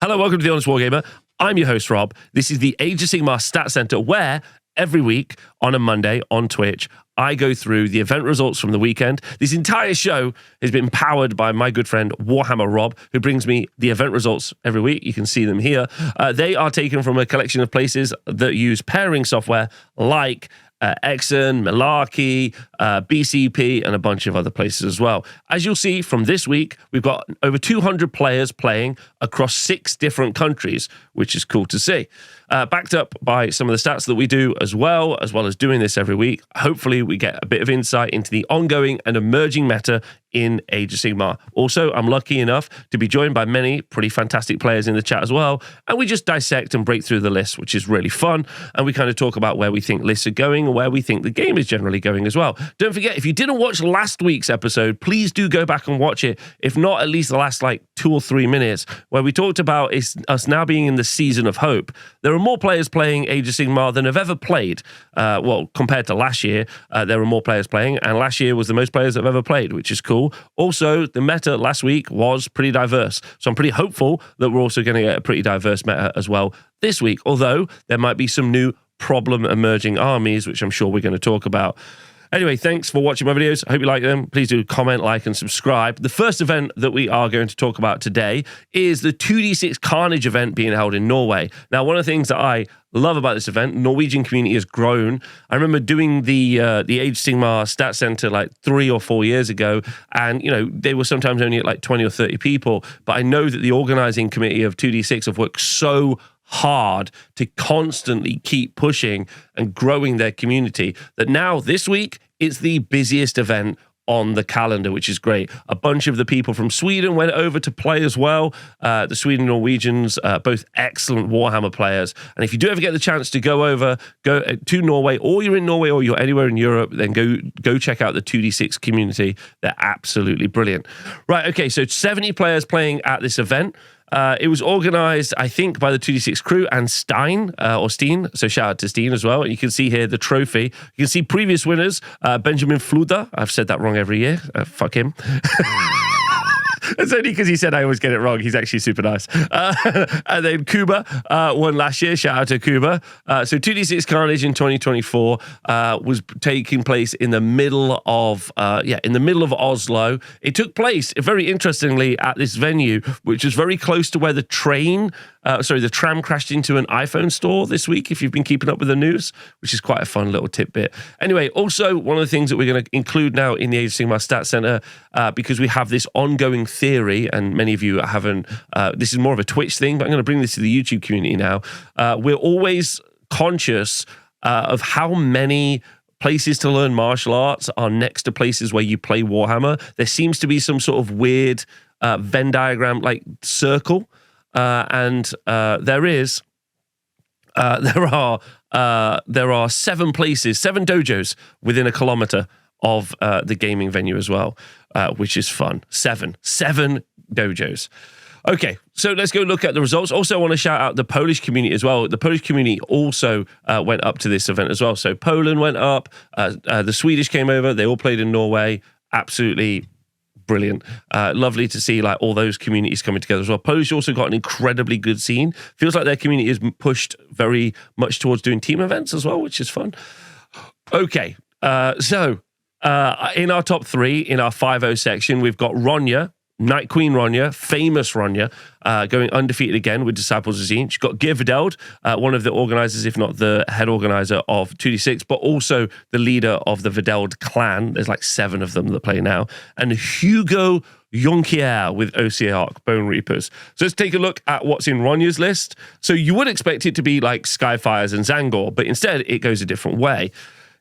Hello, welcome to the Honest Wargamer. I'm your host, Rob. This is the Age of Sigmar Stat Center, where every week on a Monday on Twitch, I go through the event results from the weekend. This entire show has been powered by my good friend Warhammer Rob, who brings me the event results every week. You can see them here. They are taken from a collection of places that use pairing software like Exxon, Malarkey, BCP, and a bunch of other places as well. As you'll see from this week, we've got over 200 players playing across 6 different countries, which is cool to see. Backed up by some of the stats that we do as well as doing this every week. Hopefully, we get a bit of insight into the ongoing and emerging meta in Age of Sigmar. Also, I'm lucky enough to be joined by many pretty fantastic players in the chat as well, and we just dissect and break through the lists, which is really fun, and we kind of talk about where we think lists are going and where we think the game is generally going as well. Don't forget, if you didn't watch last week's episode, please do go back and watch it, if not at least the last 2 or 3 minutes, where we talked about us now being in the season of hope. There are more players playing Age of Sigmar than have ever played. Compared to last year, there were more players playing, and last year was the most players that have ever played, which is cool. Also, the meta last week was pretty diverse, so I'm pretty hopeful that we're also going to get a pretty diverse meta as well this week, although there might be some new problem emerging armies, which I'm sure we're going to talk about. Anyway, thanks for watching my videos. I hope you like them. Please do comment, like, and subscribe. The first event that we are going to talk about today is the 2d6 Carnage event being held in Norway. Now, one of the things that I love about this event, Norwegian community has grown. I remember doing the Age Sigmar Stat Center 3 or 4 years ago, and they were sometimes only at 20 or 30 people. But I know that the organizing committee of 2d6 have worked so hard to constantly keep pushing and growing their community that now this week it's the busiest event on the calendar, which is great. A bunch of the people from Sweden went over to play as well. The Sweden Norwegians, both excellent Warhammer players. And if you do ever get the chance to go to Norway, or you're in Norway or you're anywhere in Europe, then go check out the 2d6 community. They're absolutely brilliant. Right, okay, so 70 players playing at this event. It was organized, I think, by the 2d6 crew and Steen. So shout out to Steen as well. You can see here the trophy. You can see previous winners, Benjamin Fluda. I've said that wrong every year. Fuck him. It's only because he said I always get it wrong. He's actually super nice. And then Kuba won last year. Shout out to Kuba. So 2d6 Carnage in 2024 was taking place in the middle of Oslo. It took place, very interestingly, at this venue, which is very close to where the tram crashed into an iPhone store this week, if you've been keeping up with the news, which is quite a fun little tidbit. Anyway, also, one of the things that we're going to include now in the Age of Sigmar Stat Center, because we have this ongoing theory, and many of you haven't, this is more of a Twitch thing, but I'm going to bring this to the YouTube community now. We're always conscious of how many places to learn martial arts are next to places where you play Warhammer. There seems to be some sort of weird Venn diagram circle. And there are 7 places, 7 dojos within a kilometer of the gaming venue as well, which is fun. 7 dojos. Okay, so let's go look at the results. Also, I want to shout out the Polish community as well. The Polish community also went up to this event as well. So Poland went up, the Swedish came over, they all played in Norway. Absolutely brilliant. Lovely to see all those communities coming together as well. Polish also got an incredibly good scene. Feels like their community is pushed very much towards doing team events as well, which is fun. Okay, so in our top 3, in our 5-0 section, we've got Ronya, Night Queen Ronya, famous Ronya, going undefeated again with Disciples of Zine. She's got Givdeld, one of the organizers, if not the head organizer of 2d6, but also the leader of the Videld clan. There's 7 of them that play now. And Hugo Jonquier with OCR, Bone Reapers. So let's take a look at what's in Ronya's list. So you would expect it to be like Skyfires and Zangor, but instead it goes a different way.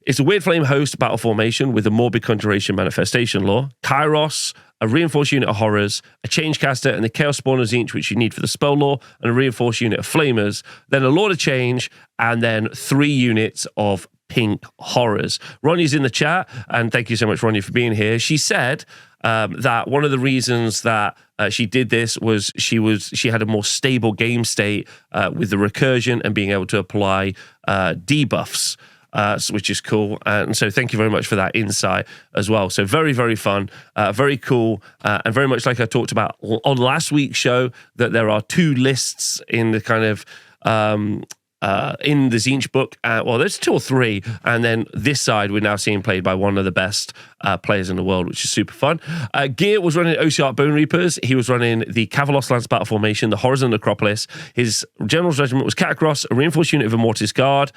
It's a Weird Flame host battle formation with a Morbid Conjuration manifestation lore, Kairos, a reinforced unit of horrors, a change caster, and the chaos spawners each, which you need for the spell lore, and a reinforced unit of flamers, then a lord of change, and then 3 units of pink horrors. Ronnie's in the chat, and thank you so much, Ronnie, for being here. She said that one of the reasons that she did this was she had a more stable game state with the recursion and being able to apply debuffs. which is cool. And so thank you very much for that insight as well. So very, very fun, very cool, and very much like I talked about on last week's show, that there are two lists in the kind of in the Tzeentch book. Well, there's 2 or 3, and then this side we're now seeing played by one of the best players in the world, which is super fun. Gear was running Ossiarch Bone Reapers. He was running the Kavalos Lance Battle Formation, the Horizon Necropolis. His General's Regiment was Catacross, a reinforced unit of Immortis Guard,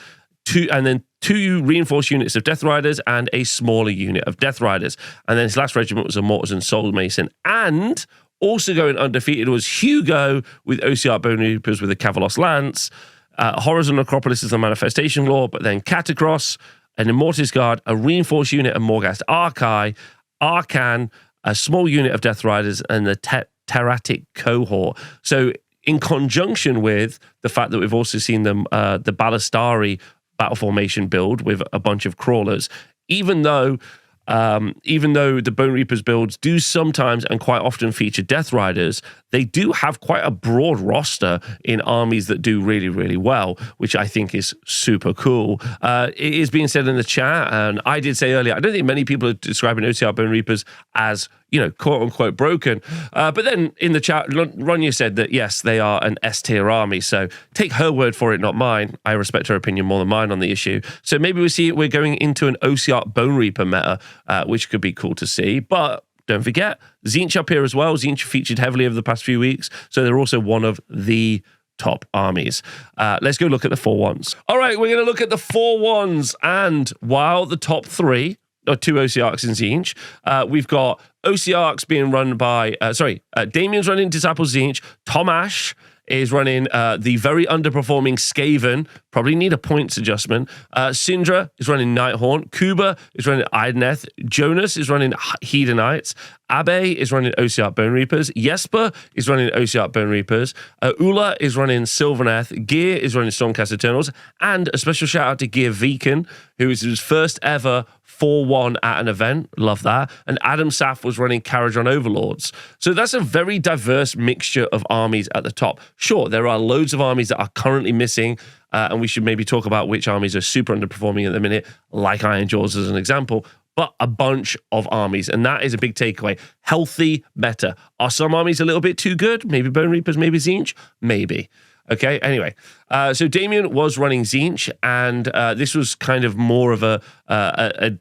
2 reinforced units of Death Riders, and a smaller unit of Death Riders. And then his last regiment was a Mortars and Soul Mason. And also going undefeated was Hugo with Ossiarch Bone Reapers with a Kavalos Lance. Horizon Necropolis is the Manifestation Law, but then Catacross, an Immortis Guard, a reinforced unit of Morghast Archai, Arcan, a small unit of Death Riders, and the Terratic Cohort. So in conjunction with the fact that we've also seen them, the Ballistari battle formation build with a bunch of crawlers, even though the Bone Reapers builds do sometimes and quite often feature Death Riders, they do have quite a broad roster in armies that do really, really well, which I think is super cool. It is being said in the chat, and I did say earlier, I don't think many people are describing Ossiarch Bone Reapers as, quote unquote broken. But then in the chat, Ronnies said that yes, they are an S tier army. So take her word for it, not mine. I respect her opinion more than mine on the issue. So maybe we're going into an Ossiarch Bone Reaper meta, which could be cool to see. But don't forget, Tzeentch up here as well. Tzeentch featured heavily over the past few weeks. So they're also one of the top armies. Let's go look at the 4-1s. All right, we're going to look at the 4-1s. And while the top 3 are 2 Ossiarchs in Tzeentch, we've got Ossiarchs being run by, Damien's running Disciple Tzeentch. Tomash is running the very underperforming Skaven. Probably need a points adjustment. Syndra is running Nighthaunt. Kuba is running Ideneth. Jonas is running Hedonites. Abe is running Ossiarch Bone Reapers. Yesper is running Ossiarch Bone Reapers. Ula is running Sylvaneth. Gear is running Stormcast Eternals. And a special shout out to Gear Viken, who is his first ever 4-1 at an event. Love that. And Adam Saf was running Karajan Overlords. So that's a very diverse mixture of armies at the top. Sure, there are loads of armies that are currently missing, and we should maybe talk about which armies are super underperforming at the minute, like Iron Jaws as an example, but a bunch of armies, and that is a big takeaway. Healthy meta. Are some armies a little bit too good? Maybe Bone Reapers, maybe Tzeentch? Maybe. Okay, anyway. So Damien was running Tzeentch, and this was kind of more of a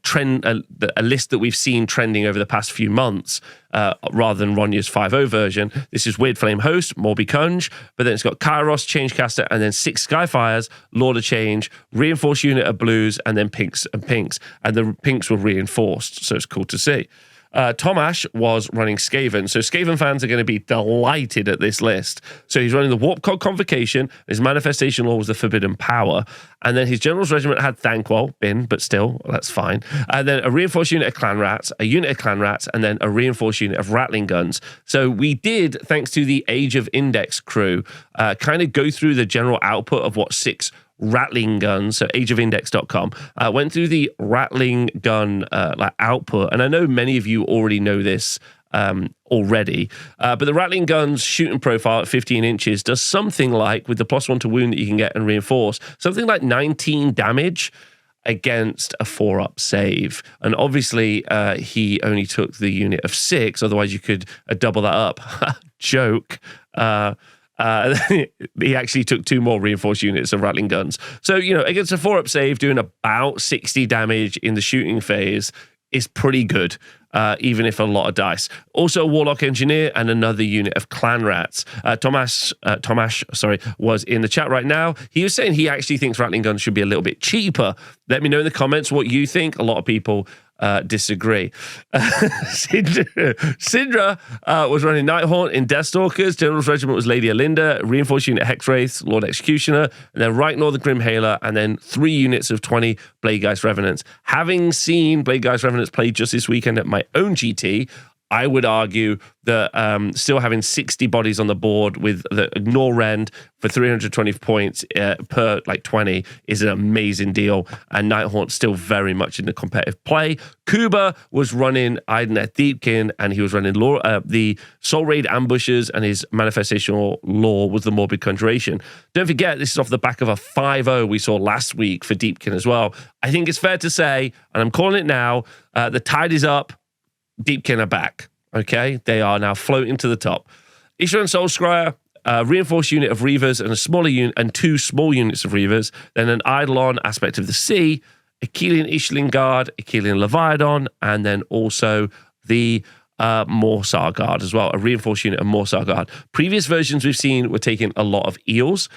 trend, a list that we've seen trending over the past few months, rather than Ronnies 5.0 version. This is Weird Flame Host, Morby Kunj, but then it's got Kairos, Changecaster, and then 6 Skyfires, Lord of Change, Reinforced Unit of Blues, and then Pinks and Pinks. And the Pinks were reinforced, so it's cool to see. Tomash was running Skaven. So Skaven fans are going to be delighted at this list. So he's running the Warp Cog Convocation. His Manifestation Law was the Forbidden Power. And then his General's Regiment had Thanquol, but still, that's fine. And then a reinforced unit of Clan Rats, a unit of Clan Rats, and then a reinforced unit of Rattling Guns. So we did, thanks to the Age of Index crew, kind of go through the general output of what 6 Rattling Guns, so ageofindex.com, went through the Rattling Gun output, and I know many of you already know this already, but the Rattling Gun's shooting profile at 15 inches does something like, with the +1 to wound that you can get and reinforce, something like 19 damage against a 4-up save. And obviously he only took the unit of 6, otherwise you could double that up. Joke. He actually took 2 more reinforced units of Rattling Guns. So, against a 4-up save, doing about 60 damage in the shooting phase is pretty good, even if a lot of dice. Also, a Warlock Engineer and another unit of Clan Rats. Tomash, was in the chat right now. He was saying he actually thinks Rattling Guns should be a little bit cheaper. Let me know in the comments what you think. A lot of people disagree. Syndra was running Nighthaunt in Deathstalkers. General's Regiment was Lady Alinda, reinforced unit Hexwraiths, Lord Executioner, and then right north the Grimhaler, and then 3 units of 20 Bladegeist Revenants. Having seen Bladegeist Revenants play just this weekend at my own GT, I would argue that still having 60 bodies on the board with the Ignore Rend for 320 points per 20 is an amazing deal. And Nighthaunt's still very much in the competitive play. Kuba was running Idoneth Deepkin, and he was running the Soul Raid Ambushes, and his Manifestational Law was the Morbid Conjuration. Don't forget, this is off the back of a 5-0 we saw last week for Deepkin as well. I think it's fair to say, and I'm calling it now, the tide is up. Deepkin are back, okay? They are now floating to the top. Ishran Soul Scryer, a reinforced unit of Reavers and a smaller unit and 2 small units of Reavers, then an Eidolon Aspect of the Sea, Achillean Ishling Guard, Achillean Leviathan, and then also the Morsar Guard as well, a reinforced unit of Morsar Guard. Previous versions we've seen were taking a lot of Eels.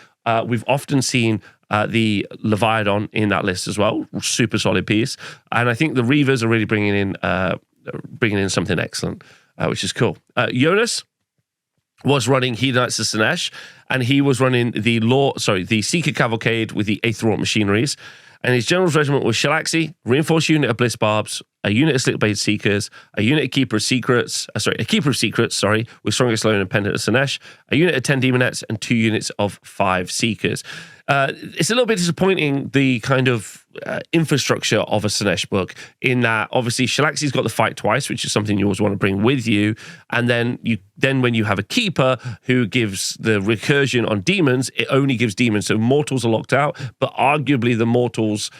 We've often seen the Leviathan in that list as well, super solid piece. And I think the Reavers are really bringing in something excellent, which is cool. Yonas was running Hedonites of Sinesh, and he was running the Seeker Cavalcade with the Aetherort Machineries. And his general's regiment was Shalaxi, reinforced unit of Bliss Barbs, a unit of Slickblade Seekers, a unit of Keeper of Secrets, with Strongest Loan and Pendant of Sinesh, a unit of 10 Demonettes, and 2 units of 5 Seekers. It's a little bit disappointing, the kind of infrastructure of a Sinesh book, in that obviously Shalaxi's got the fight twice, which is something you always want to bring with you, and then when you have a keeper who gives the recursion on demons, it only gives demons, so mortals are locked out, but arguably the mortals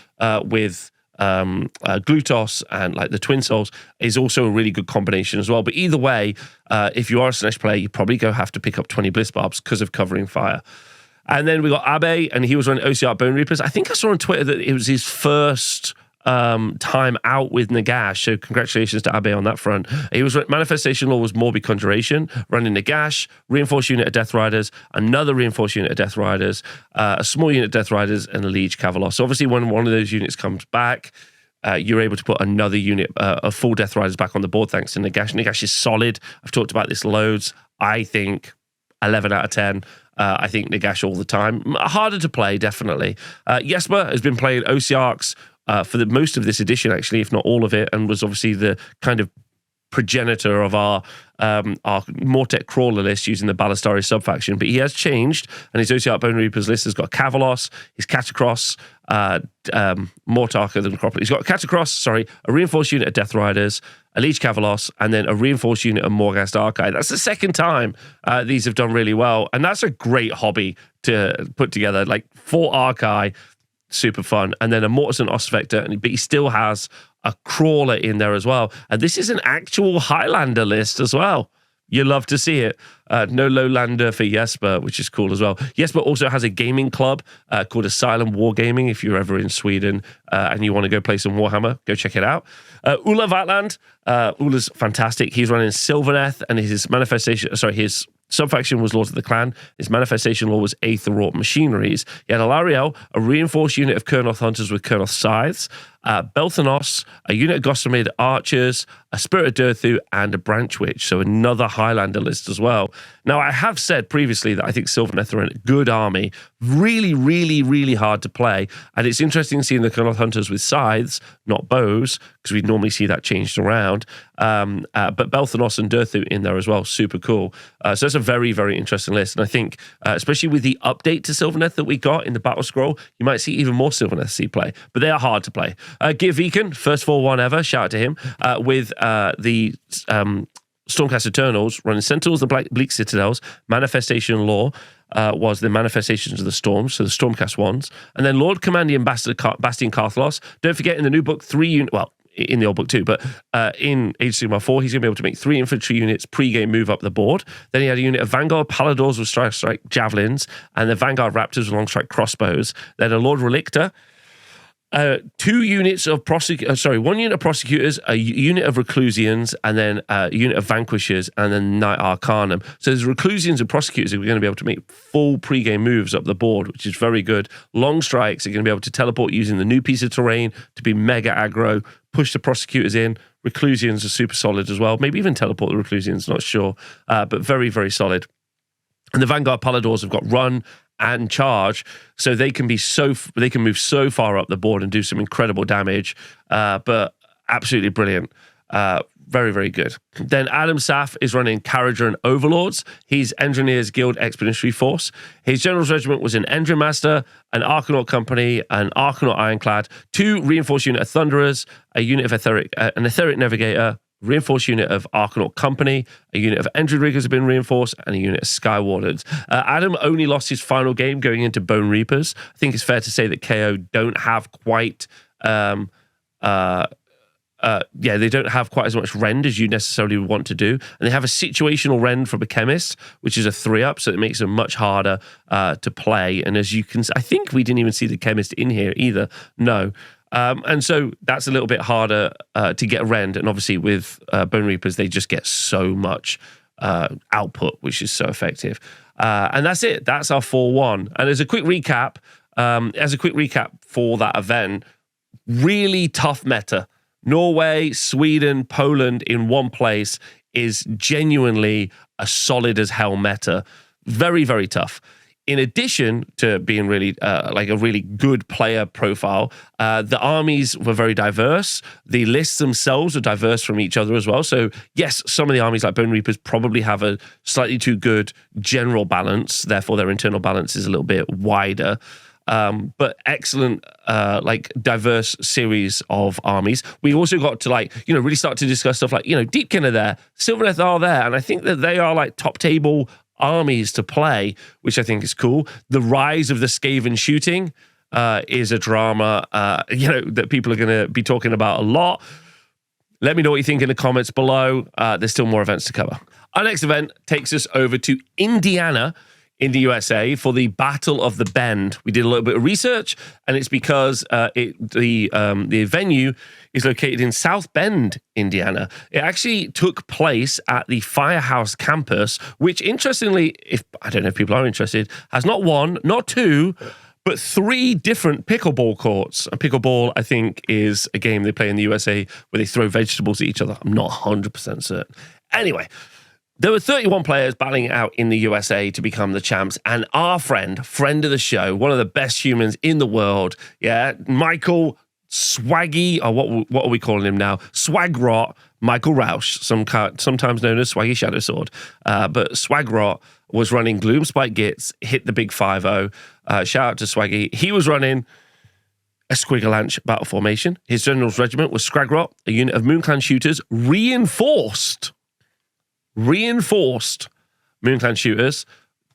with Glutos and the Twin Souls is also a really good combination as well. But either way, if you are a Sinesh player, you probably have to pick up 20 Bliss Barbs because of covering fire. And then we got Abe, and he was running OCR Bone Reapers. I think I saw on Twitter that it was his first time out with Nagash, so congratulations to Abe on that front. He was Manifestation Law was Morbid Conjuration, running Nagash, reinforced unit of Death Riders, another reinforced unit of Death Riders, a small unit of Death Riders, and a Liege Cavalos. So obviously when one of those units comes back, you're able to put another unit of full Death Riders back on the board thanks to Nagash. Nagash is solid. I've talked about this loads. I think 11 out of 10. I think Nagash all the time. Harder to play, definitely. Yesper has been playing OCRX for the most of this edition, actually, if not all of it, and was obviously the kind of progenitor of our Mortek Crawler list using the Ballistari subfaction. But he has changed, and his OCR Bone Reapers list has got Cavalos, his Catacross, Mortarka the Necropolis. He's got Catacross, a reinforced unit of Death Riders, a Liege Cavalos, and then a reinforced unit of Morghast Archive. That's the second time these have done really well, and that's a great hobby to put together. 4 Archive, super fun, and then a Mortis and Osvector, but he still has a Crawler in there as well. And this is an actual Highlander list as well. You love to see it. No Lowlander for Yesper, which is cool as well. Yesper also has a gaming club called Asylum Wargaming. If you're ever in Sweden and you want to go play some Warhammer, go check it out. Ulla Vatland. Ulla's fantastic. He's running Sylvaneth, and his his subfaction was Lords of the Clan. His Manifestation Law was Aetherort Machineries. He had Alariel, a reinforced unit of Kurnoth Hunters with Kurnoth Scythes, Belthanos, a unit of Gossamer Archers, a Spirit of Durthu, and a Branch Witch. So another Highlander list as well. Now, I have said previously that I think Sylvaneth are a good army. Really, really, really hard to play. And it's interesting seeing the Kurnoth Hunters with scythes, not bows, because we normally see that changed around. But Belthanos and Durthu in there as well. Super cool. So that's a very, very interesting list. And I think, especially with the update to Sylvaneth that we got in the Battle Scroll, you might see even more Sylvaneth see play. But they are hard to play. Gear Viken, first 4-1 ever, shout out to him, with the Stormcast Eternals running Sentinels and Bleak Citadels. Manifestation Law was the Manifestations of the Storm, so the Stormcast ones. And then Lord Commandian Bastian Carthlos. Don't forget, in the new book, in the old book too, but in Age of Sigmar 4, he's going to be able to make 3 infantry units pre-game move up the board. Then he had a unit of Vanguard Paladors with strike javelins, and the Vanguard Raptors with long strike crossbows. Then a Lord Relictor, 2 units of one unit of prosecutors, a unit of reclusians, and then a unit of vanquishers, and then Knight Arcanum. So there's reclusians and prosecutors who are going to be able to make full pre-game moves up the board, which is very good. Long strikes are going to be able to teleport using the new piece of terrain to be mega aggro, push the prosecutors in. Reclusians are super solid as well. Maybe even teleport the reclusians, not sure. But very, very solid. And the Vanguard Paladors have got run and charge, so they can move so far up the board and do some incredible damage. But absolutely brilliant. Very, very good. Then Adam Saf is running Carriger and Overlords. He's Engineers Guild Expeditionary Force. His General's Regiment was an Engine Master, an Arcanaut Company, an Arcanaut Ironclad, 2 Reinforced Unit of Thunderers, a unit of an Etheric Navigator, reinforced unit of Arcanaut Company, a unit of Entry Riggers have been reinforced, and a unit of Sky Wardens. Adam only lost his final game going into Bone Reapers. I think it's fair to say that KO don't have quite... they don't have quite as much rend as you necessarily would want to do. And they have a situational rend from a chemist, which is a 3-up, so it makes them much harder to play. And as you can, I think we didn't even see the chemist in here either. No. And so that's a little bit harder to get rend. And obviously with Bone Reapers, they just get so much output, which is so effective. And that's it. That's our 4-1. And as a quick recap for that event, really tough meta. Norway, Sweden, Poland in one place is genuinely a solid as hell meta. Very, very tough. In addition to being really like a really good player profile, the armies were very diverse. The lists themselves are diverse from each other as well. So yes, some of the armies like Bone Reapers probably have a slightly too good general balance. Therefore, their internal balance is a little bit wider. But excellent, like diverse series of armies. We also got to really start to discuss stuff like, Deepkin are there, Sylvaneth are there. And I think that they are like top table armies to play, which I think is cool. The rise of the Skaven shooting is a drama, that people are going to be talking about a lot. Let me know what you think in the comments below. There's still more events to cover. Our next event takes us over to Indiana in the USA for the Battle of the Bend. We did a little bit of research, and it's because the venue is located in South Bend, Indiana. It actually took place at the Firehouse campus, which interestingly, I don't know if people are interested, has not 1, not 2, but 3 different pickleball courts. And pickleball, I think, is a game they play in the USA where they throw vegetables at each other. I'm not 100% certain. Anyway, there were 31 players battling it out in the USA to become the champs, and our friend of the show, one of the best humans in the world, Michael Swaggy, or what are we calling him now? Swagrot Michael Rausch, sometimes known as Swaggy Shadow Sword. But Swagrot was running Gloomspite Gits, hit the big 5-0. Shout out to Swaggy. He was running a Squigalanch battle formation. His general's regiment was Scragrot, a unit of Moonclan shooters, reinforced Moonclan shooters,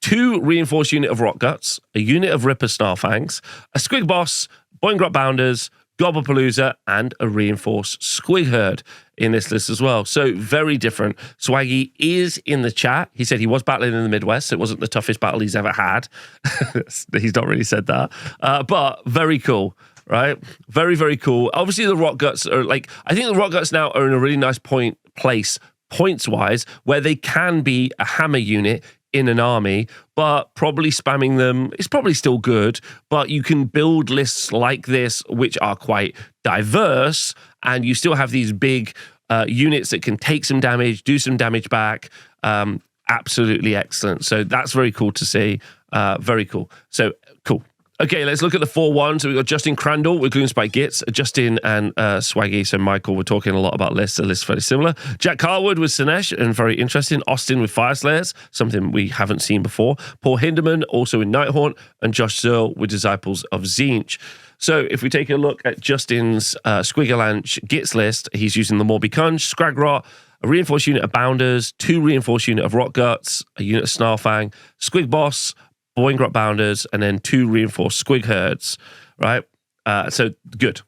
2 reinforced unit of Rock Guts, a unit of Ripper Snarfangs, a Squig Boss, Boingrot Bounders, Gobblepalooza, and a reinforced Squig Herd in this list as well. So very different. Swaggy is in the chat. He said he was battling in the Midwest, so it wasn't the toughest battle he's ever had. He's not really said that. But very cool, right? Very, very cool. Obviously, the Rock Guts are I think the Rock Guts now are in a really nice place points-wise, where they can be a hammer unit in an army, but probably spamming them is probably still good, but you can build lists like this, which are quite diverse, and you still have these big units that can take some damage, do some damage back. Absolutely excellent. So that's very cool to see. Very cool. So, cool. Okay, let's look at the 4-1. So we've got Justin Crandall with Gloomspite Gits, Justin and Swaggy. So Michael, we're talking a lot about lists. The list's very similar. Jack Carwood with Sinesh, and very interesting. Austin with Fireslayers, something we haven't seen before. Paul Hinderman, also in Nighthaunt, and Josh Searle with Disciples of Tzeentch. So if we take a look at Justin's Squigalanch Gits list, he's using the Morby Kunch, Scragrot, a reinforced unit of Bounders, 2 reinforced unit of Rock Guts, a unit of Snarlfang, Squig Boss, Boingrot Bounders, and then 2 reinforced Squig Herds, right? So good.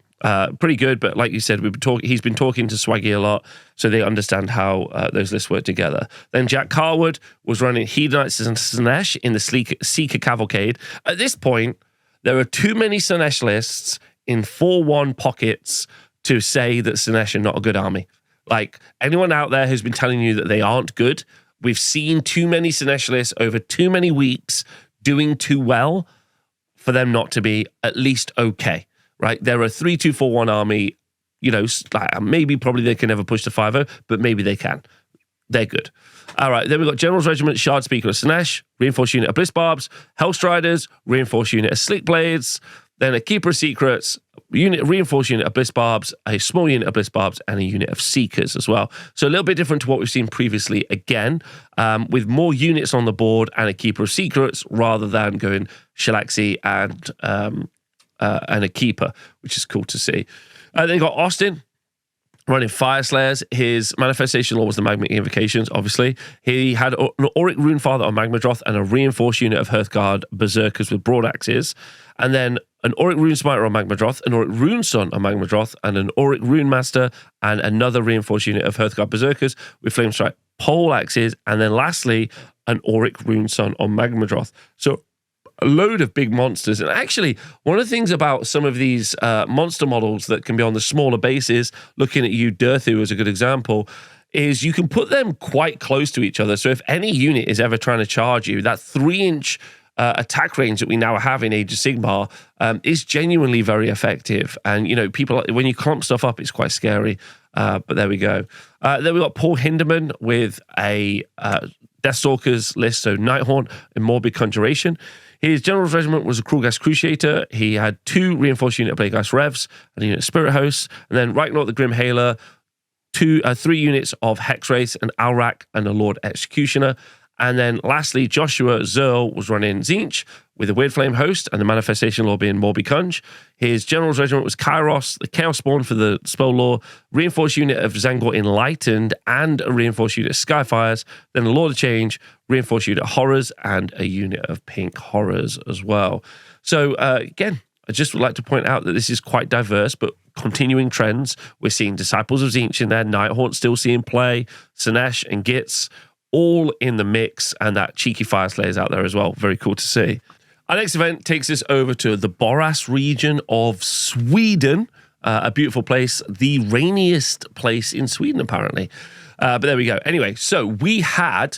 Pretty good, but like you said, he's been talking to Swaggy a lot, so they understand how those lists work together. Then Jack Carwood was running Hedonites and Sinesh in the Seeker Cavalcade. At this point, there are too many Sinesh lists in 4-1 pockets to say that Sinesh are not a good army. Like, anyone out there who's been telling you that they aren't good, we've seen too many Sinesh lists over too many weeks doing too well for them not to be at least okay, right? They're a 3-2-4-1 army, maybe probably they can never push to 5-0, but maybe they can. They're good. All right, then we've got General's Regiment, Shard Speaker of Sinesh, reinforced unit of Bliss Barbs, Hellstriders, reinforced unit of Slick Blades, then a Keeper of Secrets, reinforced unit of Bliss Barbs, a small unit of Bliss Barbs, and a unit of Seekers as well. So a little bit different to what we've seen previously again, with more units on the board and a Keeper of Secrets rather than going Shalaxi and a Keeper, which is cool to see. Then you got Austin running Fire Slayers. His manifestation law was the Magma Invocations, obviously. He had an Auric Runefather on Magmadroth and a reinforced unit of Hearthguard Berserkers with Broadaxes. And then an Auric Rune Smiter on Magmadroth, an Auric Rune Sun on Magmadroth, and an Auric Rune Master, and another reinforced unit of Hearthguard Berserkers with Flamestrike Pole Axes. And then lastly, an Auric Rune Sun on Magmadroth. So a load of big monsters. And actually, one of the things about some of these monster models that can be on the smaller bases, looking at you, Durthu is a good example, is you can put them quite close to each other. So if any unit is ever trying to charge you, that 3-inch attack range that we now have in Age of Sigmar is genuinely very effective. And, you know, people, when you clump stuff up, it's quite scary. But there we go. Then we got Paul Hinderman with a Deathstalkers list, so Nighthaunt and Morbid Conjuration. His General's Regiment was a Krulgas Cruciator. He had 2 reinforced unit of Plaguegeist Revs and a unit of Spirit Hosts. And then Reichnaut the Grim Hailer, 3 units of Hexwraiths, an Alrak, and a Lord Executioner. And then lastly, Joshua Zerl was running Tzeentch with a Weird Flame Host and the Manifestation Law being Morbi Kunj. His General's Regiment was Kairos, the Chaos Spawn for the Spell Law, reinforced unit of Zangor Enlightened, and a reinforced unit of Skyfires, then a Lord of Change, reinforced unit of Horrors, and a unit of Pink Horrors as well. So again, I just would like to point out that this is quite diverse, but continuing trends. We're seeing Disciples of Tzeentch in there, Nighthaunt still seeing play, Sinesh and Gitz, all in the mix, and that cheeky Fire Slayers out there as well. Very cool to see. Our next event takes us over to the Borås region of Sweden, a beautiful place, the rainiest place in Sweden, apparently. But there we go. Anyway, so we had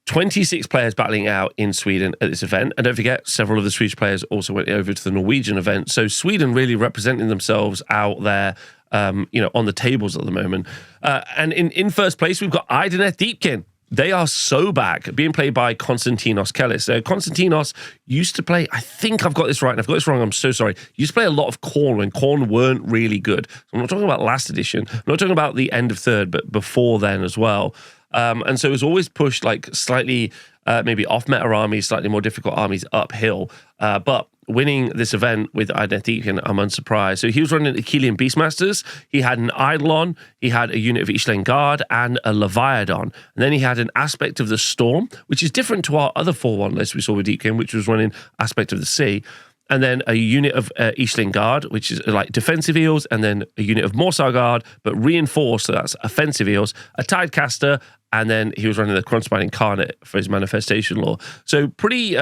26 players battling out in Sweden at this event. And don't forget, several of the Swedish players also went over to the Norwegian event. So Sweden really representing themselves out there, you know, on the tables at the moment. And in first place, we've got Idoneth Deepkin. They are so back, being played by Konstantinos Kellis. So Konstantinos used to play, I think I've got this right, and I've got this wrong, I'm so sorry. Used to play a lot of Khorne when Khorne weren't really good. So I'm not talking about last edition. I'm not talking about the end of third, but before then as well. And so it was always pushed like slightly, maybe off-meta armies, slightly more difficult armies uphill. But winning this event with Identity, I'm unsurprised. So he was running the Achillean Beastmasters. He had an Eidolon. He had a unit of Ishlen Guard and a Leviathan. And then he had an Aspect of the Storm, which is different to our other 4-1 list we saw with Deepkin, which was running Aspect of the Sea. And then a unit of Ishlen Guard, which is like defensive eels, and then a unit of Morsar Guard, but reinforced, so that's offensive eels, a Tidecaster, and then he was running the Cronspine Incarnate for his Manifestation Law. So pretty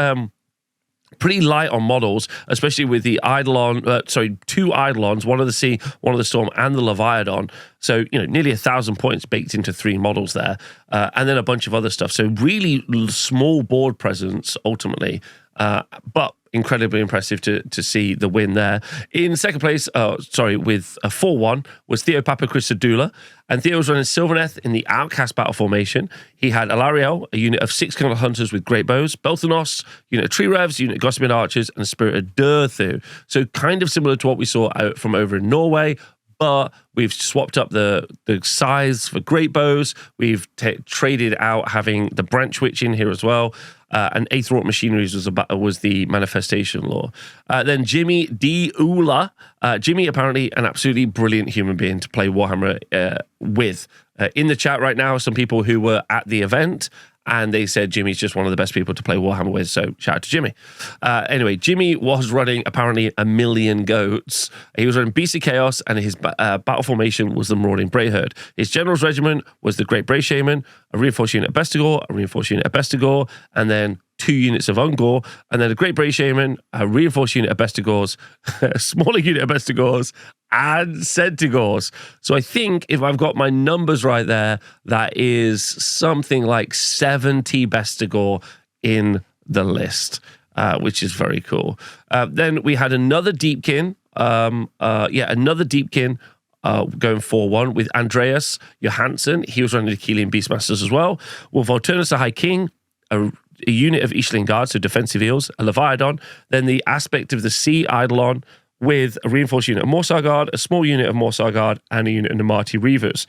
light on models, especially with the Eidolon, 2 Eidolons, one of the Sea, one of the Storm, and the Leviathan. So, you know, nearly 1,000 points baked into 3 models there, and then a bunch of other stuff. So really small board presence ultimately, but incredibly impressive to see the win there. In second place, with a 4-1 was Theo Papachrysadula, and Theo was running Sylvaneth in the Outcast battle formation. He had Alariel, a unit of 6 Kingdom Hunters with Great Bows, Belthanos, unit of Tree Revs, unit of Gossiping Archers, and a Spirit of Durthu. So kind of similar to what we saw out from over in Norway, but we've swapped up the size for Great Bows. We've traded out having the Branch Witch in here as well. And Aetherwrought Machineries was the Manifestation Law. Then Jimmy D. Ula. Jimmy, apparently an absolutely brilliant human being to play Warhammer with. In the chat right now, some people who were at the event, and they said Jimmy's just one of the best people to play Warhammer with, so shout out to Jimmy. Anyway, Jimmy was running apparently 1 million goats. He was running Beast of Chaos, and his battle formation was the Marauding Brayherd. His General's Regiment was the Great Bray Shaman, a reinforced unit of Bestigor, a reinforced unit of Bestigor, and then 2 units of Ungor, and then a Great Bray Shaman, a reinforced unit of Bestigors, a smaller unit of Bestigors, and Centaurs. So I think if I've got my numbers right there, that is something like 70 Bestigor in the list, which is very cool. Then we had another Deepkin, another Deepkin going 4-1 with Andreas Johansson. He was running the Achillean Beastmasters as well. With Volturnus the High King, a unit of Ishling Guard, so defensive eels, a Leviathan, then the Aspect of the Sea Eidolon, with a reinforced unit of Morsar Guard, a small unit of Morsar Guard, and a unit of Namarti Reavers.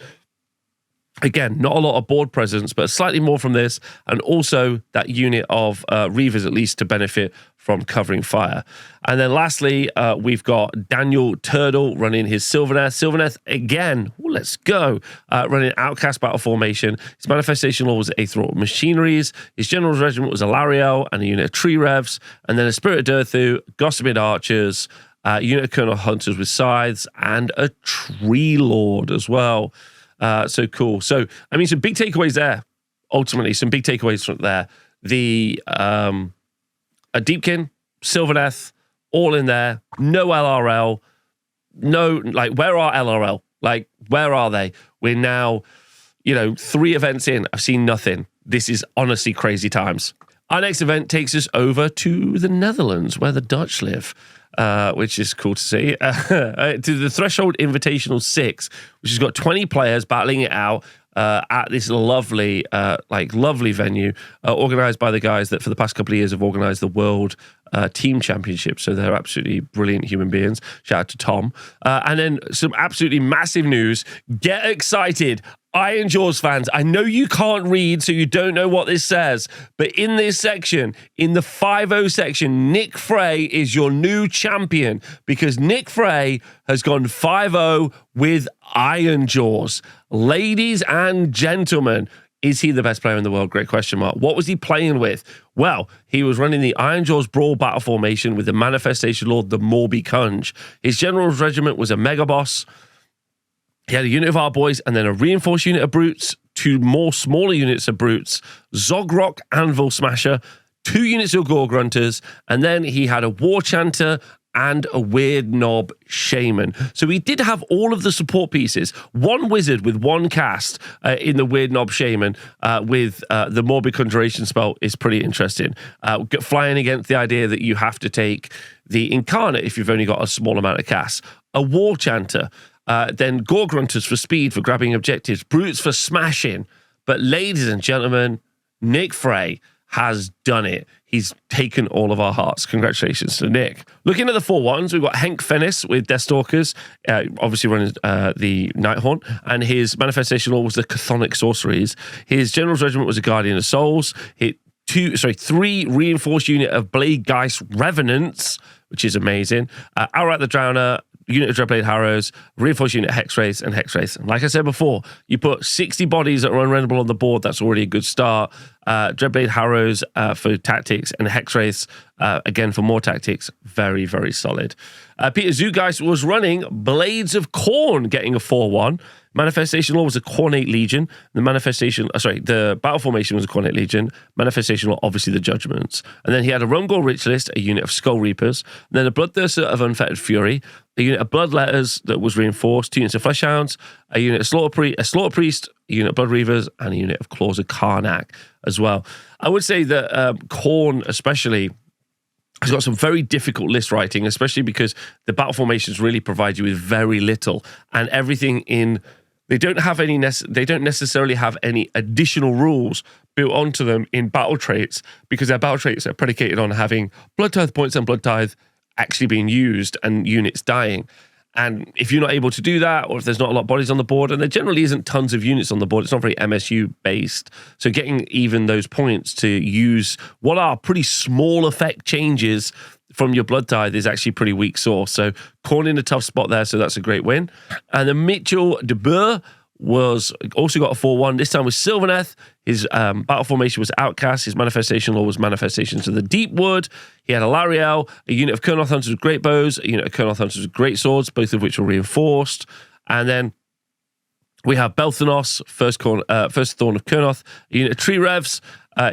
Again, not a lot of board presence, but slightly more from this, and also that unit of Reavers, at least, to benefit from covering fire. And then lastly, we've got Daniel Turtle running his Sylvaneth. Sylvaneth, again, let's go, running Outcast Battle Formation. His Manifestation Law was Aetherwrought Machineries. His General's Regiment was a Lariel and a unit of Tree Revs. And then a Spirit of Durthu, Gossamer Archers, a unit of Colonel Hunters with Scythes, and a Tree Lord as well. So cool. So, I mean, some big takeaways there. Ultimately, some big takeaways from there. The a Deepkin, Sylvaneth, all in there. No LRL. No, like, where are LRL? Like, where are they? We're now, 3 events in. I've seen nothing. This is honestly crazy times. Our next event takes us over to the Netherlands, where the Dutch live. Which is cool to see. To the Threshold Invitational 6, which has got 20 players battling it out at this lovely venue, organised by the guys that for the past couple of years have organised the World Team Championship. So they're absolutely brilliant human beings. Shout out to Tom. And then some absolutely massive news. Get excited. Iron Jaws fans, I know you can't read, so you don't know what this says, but in this section, in the 5-0 section, Nick Frey is your new champion because Nick Frey has gone 5-0 with Iron Jaws. Ladies and gentlemen, is he the best player in the world? Great question mark. What was he playing with? Well, he was running the Iron Jaws Brawl battle formation with the Manifestation Lord, the Morby Kunj. His General's Regiment was a Mega Boss. He had a unit of our boys and then a reinforced unit of brutes, 2 more smaller units of brutes, Zogrock Anvil Smasher, 2 units of Gore Grunters, and then he had a War Chanter and a Weird Knob Shaman. So he did have all of the support pieces. 1 wizard with 1 cast in the Weird Knob Shaman with the Morbid Conjuration spell is pretty interesting. Flying against the idea that you have to take the Incarnate if you've only got a small amount of cast. A War Chanter. Then Gore Grunters for speed, for grabbing objectives. Brutes for smashing. But ladies and gentlemen, Nick Frey has done it. He's taken all of our hearts. Congratulations to Nick. Looking at the 4-1s, we've got Henk Fenis with Deathstalkers, obviously running the Nighthaunt, and his Manifestation Law was the Chthonic Sorceries. His General's Regiment was a Guardian of Souls. 3 reinforced unit of Blade Geist Revenants, which is amazing. Outright the Drowner, unit of Dreadblade Harrows, reinforced unit Hexwraiths, and Hexwraiths. And like I said before, you put 60 bodies that are unrenderable on the board, that's already a good start. Dreadblade Harrows for tactics, and Hexwraiths, again, for more tactics. Very, very solid. Peter Zugeist was running Blades of Khorne, getting a 4-1. Manifestation Law was a Khornate Legion. The battle formation was a Khornate Legion. Manifestation Law, obviously the Judgments. And then he had a Rumgor Rich List, a unit of Skull Reapers. And then a Bloodthirster of Unfettered Fury, a unit of Bloodletters that was reinforced, 2 units of Fleshhounds, a unit of Slaughter Priest, a unit of Blood Reavers, and a unit of Claws of Karnak as well. I would say that Khorne especially has got some very difficult list writing, especially because the battle formations really provide you with very little, and everything in... They don't necessarily have any additional rules built onto them in battle traits because their battle traits are predicated on having Blood Tithe points and Blood Tithe actually being used and units dying. And if you're not able to do that, or if there's not a lot of bodies on the board, and there generally isn't tons of units on the board, it's not very MSU based. So getting even those points to use what are pretty small effect changes from your Blood Tithe is actually pretty weak source. So Khorne in a tough spot there, so that's a great win. And then Mitchell de Boer was also got a 4-1, this time with Sylvaneth. His battle formation was Outcast. His Manifestation Law was Manifestations of the Deepwood. He had a Lariel, a unit of Kurnoth Hunters with Great Bows, a unit of Kurnoth Hunters with Great Swords, both of which were reinforced. And then we have Belthanos, first Thorn of Kurnoth, a unit of Tree Revs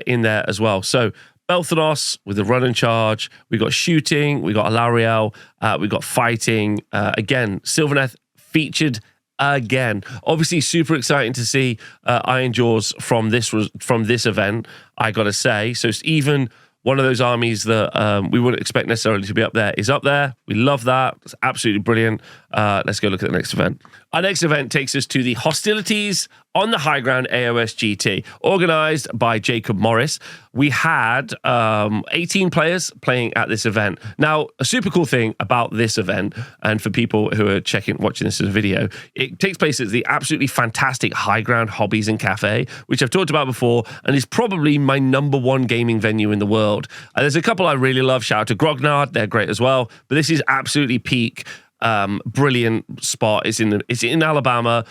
in there as well. So Belthanos with the run and charge. We got shooting. We got a Lariel. We got fighting. Again, Sylvaneth featured again. Obviously, super exciting to see Iron Jaws from this event, I got to say. So it's even one of those armies that we wouldn't expect necessarily to be up there is up there. We love that. It's absolutely brilliant. Let's go look at the next event. Our next event takes us to the hostilities on the High Ground AOS GT, organized by Jacob Morris. We had 18 players playing at this event. Now, a super cool thing about this event, and for people who are watching this as a video, it takes place at the absolutely fantastic High Ground Hobbies and Cafe, which I've talked about before, and is probably my #1 gaming venue in the world. There's a couple I really love. Shout out to Grognard, they're great as well. But this is absolutely peak. Brilliant spot. It's in Alabama,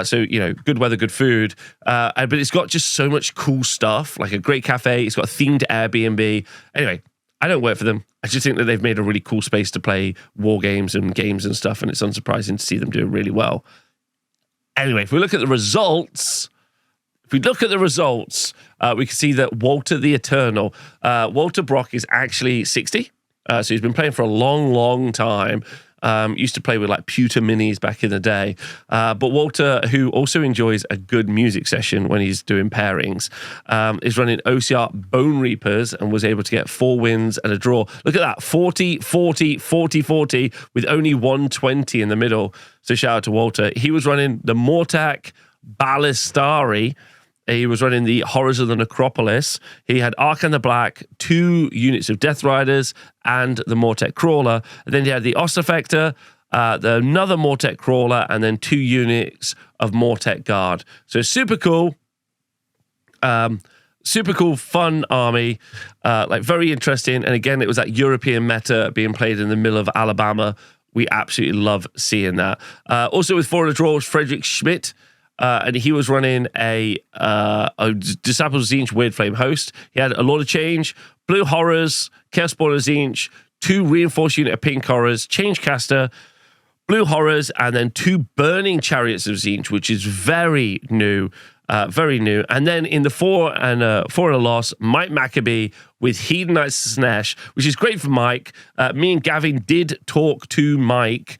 so good weather, good food, but it's got just so much cool stuff, like a great cafe. It's got a themed Airbnb. Anyway, I don't work for them. I just think that they've made a really cool space to play war games and games and stuff, and it's unsurprising to see them do really well. Anyway, if we look at the results, we can see that Walter the Eternal, Walter Brock is actually 60, so he's been playing for a long, long time. Used to play with like pewter minis back in the day. But Walter, who also enjoys a good music session when he's doing pairings, is running OCR Bone Reapers and was able to get 4 wins and a draw. Look at that, 40, 40, 40, 40 with only 120 in the middle. So shout out to Walter. He was running the Mortak Ballistari. He was running the Horrors of the Necropolis. He had Arkan the Black, 2 units of Death Riders, and the Mortek Crawler. And then he had the Ossifector, another Mortek Crawler, and then 2 units of Mortek Guard. So super cool. Super cool, fun army. Very interesting. And again, it was that European meta being played in the middle of Alabama. We absolutely love seeing that. Also with 4 of the draws, Frederick Schmidt. And he was running a Disciples Zinch Weird Flame host. He had a Lord of Change, Blue Horrors, Chaos Spoiler Zinch, 2 Reinforced Unit of Pink Horrors, Change Caster, Blue Horrors, and then 2 Burning Chariots of Zinch, which is very new. And then in the 4 and a loss, Mike Makabe with Hedonite Snesh, which is great for Mike. Me and Gavin did talk to Mike.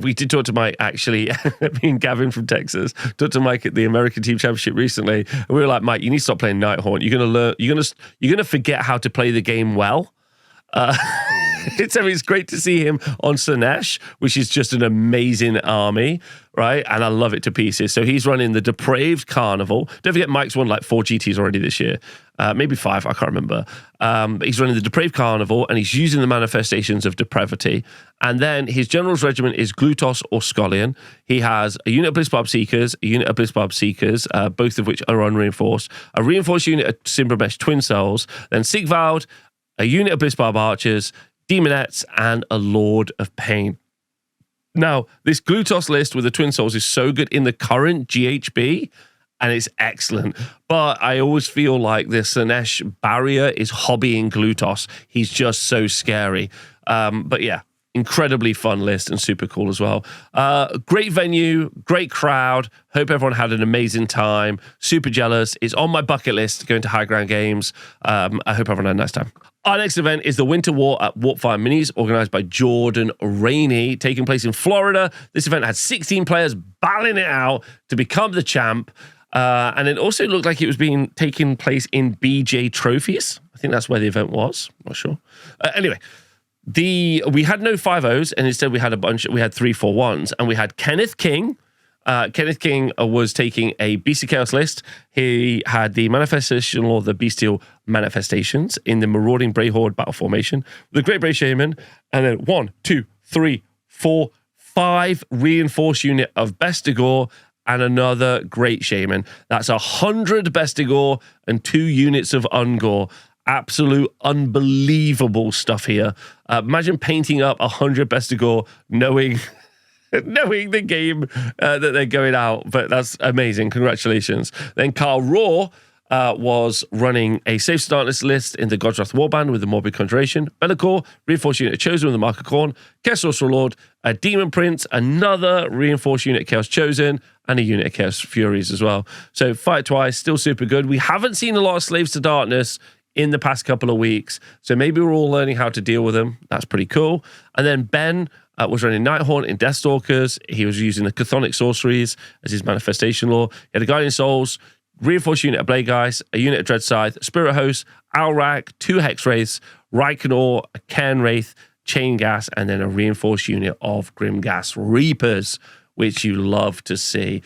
We did talk to Mike, actually. Me and Gavin from Texas talked to Mike at the American Team Championship recently, and we were like, Mike, you need to stop playing Nighthaunt. You're gonna learn. You're gonna forget how to play the game well. It's great to see him on Slanesh, which is just an amazing army, right? And I love it to pieces. So he's running the Depraved Carnival. Don't forget, Mike's won like 4 GTs already this year. Maybe 5, I can't remember. But he's running the Depraved Carnival, and he's using the manifestations of depravity. And then his general's regiment is Glutos or Scolian. He has a unit of Blitzbarb Seekers, a unit of Blitzbarb Seekers, both of which are unreinforced, a reinforced unit of Simbramesh Twin Souls, then Sigvald, a unit of Blitzbarb Archers, Demonettes, and a Lord of Pain. Now, this Glutos list with the Twin Souls is so good in the current GHB, and it's excellent. But I always feel like the Sesh Barrier is hobbying Glutos. He's just so scary. But yeah, incredibly fun list and super cool as well. Great venue, great crowd. Hope everyone had an amazing time. Super jealous. It's on my bucket list going to High Ground Games. I hope everyone had a nice time. Our next event is the Winter War at Warpfire Minis, organized by Jordan Rainey, taking place in Florida. This event had 16 players battling it out to become the champ. And it also looked like it was taking place in BJ Trophies. I think that's where the event was. Not sure. Anyway, we had no 5-0s, and instead we had 3 4-1s, and we had Kenneth King. Kenneth King was taking a Beast of Chaos list. He had the Manifestation or the Bestial Manifestations in the Marauding Bray Horde battle formation, the Great Bray Shaman, and then 1, 2, 3, 4, 5 reinforced unit of Bestigor and another Great Shaman. That's 100 Bestigor and 2 units of Ungor. Absolute unbelievable stuff here. Imagine painting up 100 Bestigor knowing the game that they're going out, but that's amazing. Congratulations. Then Carl Raw was running a Safe Startness list in the Godswrath Warband with the Morbid Conjuration, Bellicor, Reinforced Unit Chosen with the Mark of Corn, Chaos Sorcerer Lord, a Demon Prince, another Reinforced Unit Chaos Chosen, and a unit of Chaos Furies as well. So Fight Twice, still super good. We haven't seen a lot of Slaves to Darkness in the past couple of weeks, so maybe we're all learning how to deal with them. That's pretty cool. And then Ben was running Nighthaunt in Deathstalkers. He was using the Chthonic Sorceries as his manifestation law. He had a Guiding Souls, Reinforced Unit of Blade Guys, a unit of Dread Scythe, Spirit Host, Alrak, 2 Hex Wraiths, Reikenor, a Cairn Wraith, Chain Gas, and then a Reinforced Unit of Grimgas Reapers, which you love to see.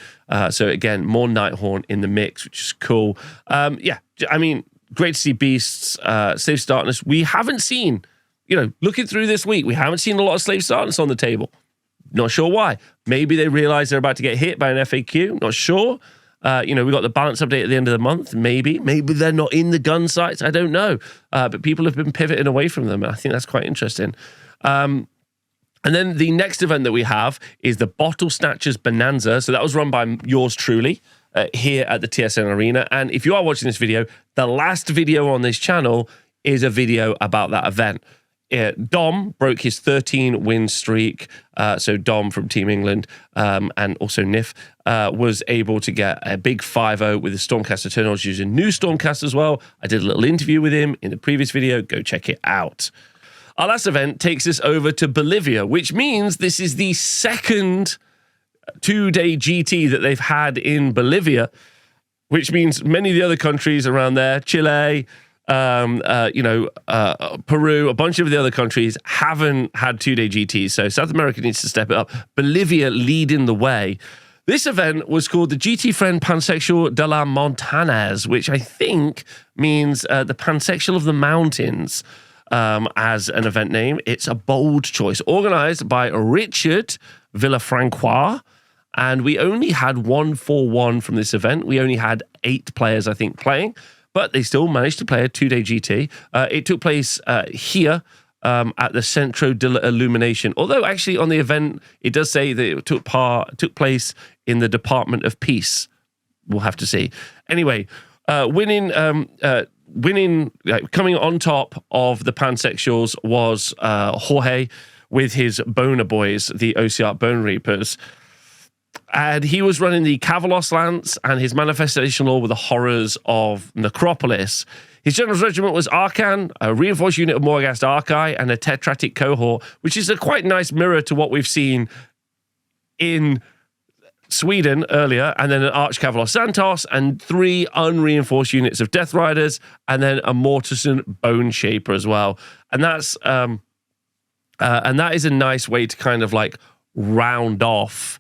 So again, more Nighthorn in the mix, which is cool. Yeah, I mean, great to see beasts, Slaves to Darkness. We haven't seen, looking through this week, we haven't seen a lot of Slaves to Darkness on the table. Not sure why. Maybe they realize they're about to get hit by an FAQ. Not sure. We got the balance update at the end of the month. Maybe they're not in the gun sites. I don't know. But people have been pivoting away from them. And I think that's quite interesting. And then the next event that we have is the Bottle Snatchers Bonanza. So that was run by yours truly here at the TSN Arena. And if you are watching this video, the last video on this channel is a video about that event. Dom broke his 13-win streak. So Dom from Team England and also Nif was able to get a big 5-0 with the Stormcast Eternals using new Stormcast as well. I did a little interview with him in the previous video. Go check it out. Our last event takes us over to Bolivia, which means this is the second 2-day GT that they've had in Bolivia, which means many of the other countries around there, Chile, Peru, a bunch of the other countries haven't had 2-day GTs. So South America needs to step it up. Bolivia leading the way. This event was called the GT Friend Pansexual de la Montañas, which I think means the Pansexual of the Mountains as an event name. It's a bold choice. Organized by Richard Villafrancois. And we only had 1-4-1 from this event. We only had 8 players, I think, playing. But they still managed to play a 2-day GT. It took place here at the Centro de la Illumination. Although actually on the event, it does say that it took place in the Department of Peace. We'll have to see. Anyway, coming on top of the Pansexuals was Jorge with his Boner Boys, the OCR Bone Reapers. And he was running the Cavalos Lance and his Manifestation Law with the Horrors of Necropolis. His General's Regiment was Arcan, a reinforced unit of Morghast Archai, and a Tetratic Cohort, which is a quite nice mirror to what we've seen in Sweden earlier, and then an Arch Cavalos Santos, and 3 unreinforced units of Death Riders, and then a Mortison Bone Shaper as well. And that's and that is a nice way to kind of like round off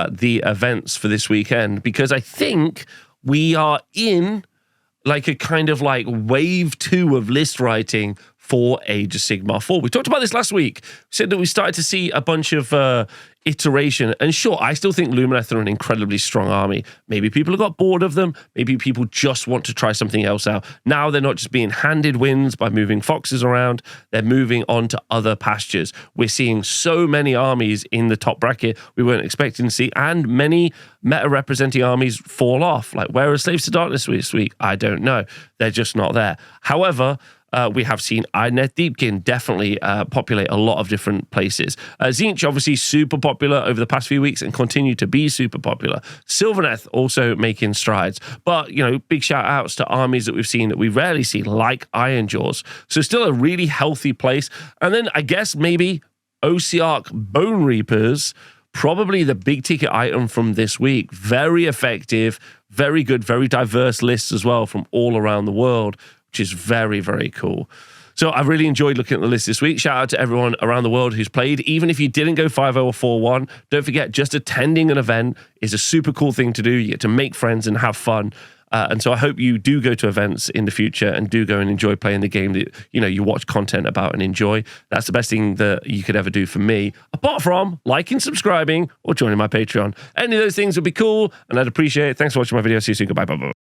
the events for this weekend, because I think we are in like a kind of like wave 2 of list writing for Age of Sigmar 4. We talked about this last week. We said that we started to see a bunch of iteration. And sure, I still think Lumineth are an incredibly strong army. Maybe people have got bored of them. Maybe people just want to try something else out. Now they're not just being handed wins by moving foxes around. They're moving on to other pastures. We're seeing so many armies in the top bracket we weren't expecting to see, and many meta-representing armies fall off. Like, where are Slaves to Darkness this week? I don't know. They're just not there. However, we have seen Ironeth Deepkin definitely populate a lot of different places. Tzeentch, obviously super popular over the past few weeks and continue to be super popular. Sylvaneth also making strides. But, big shout outs to armies that we've seen that we rarely see, like Ironjaws. So still a really healthy place. And then I guess maybe Ossiarch Bone Reapers, probably the big ticket item from this week. Very effective, very good, very diverse lists as well from all around the world, which is very, very cool. So I really enjoyed looking at the list this week. Shout out to everyone around the world who's played. Even if you didn't go 5-0 or 4-1, don't forget, just attending an event is a super cool thing to do. You get to make friends and have fun. And so I hope you do go to events in the future and do go and enjoy playing the game that, you watch content about and enjoy. That's the best thing that you could ever do for me, apart from liking, subscribing, or joining my Patreon. Any of those things would be cool, and I'd appreciate it. Thanks for watching my video. See you soon. Goodbye. Bye-bye.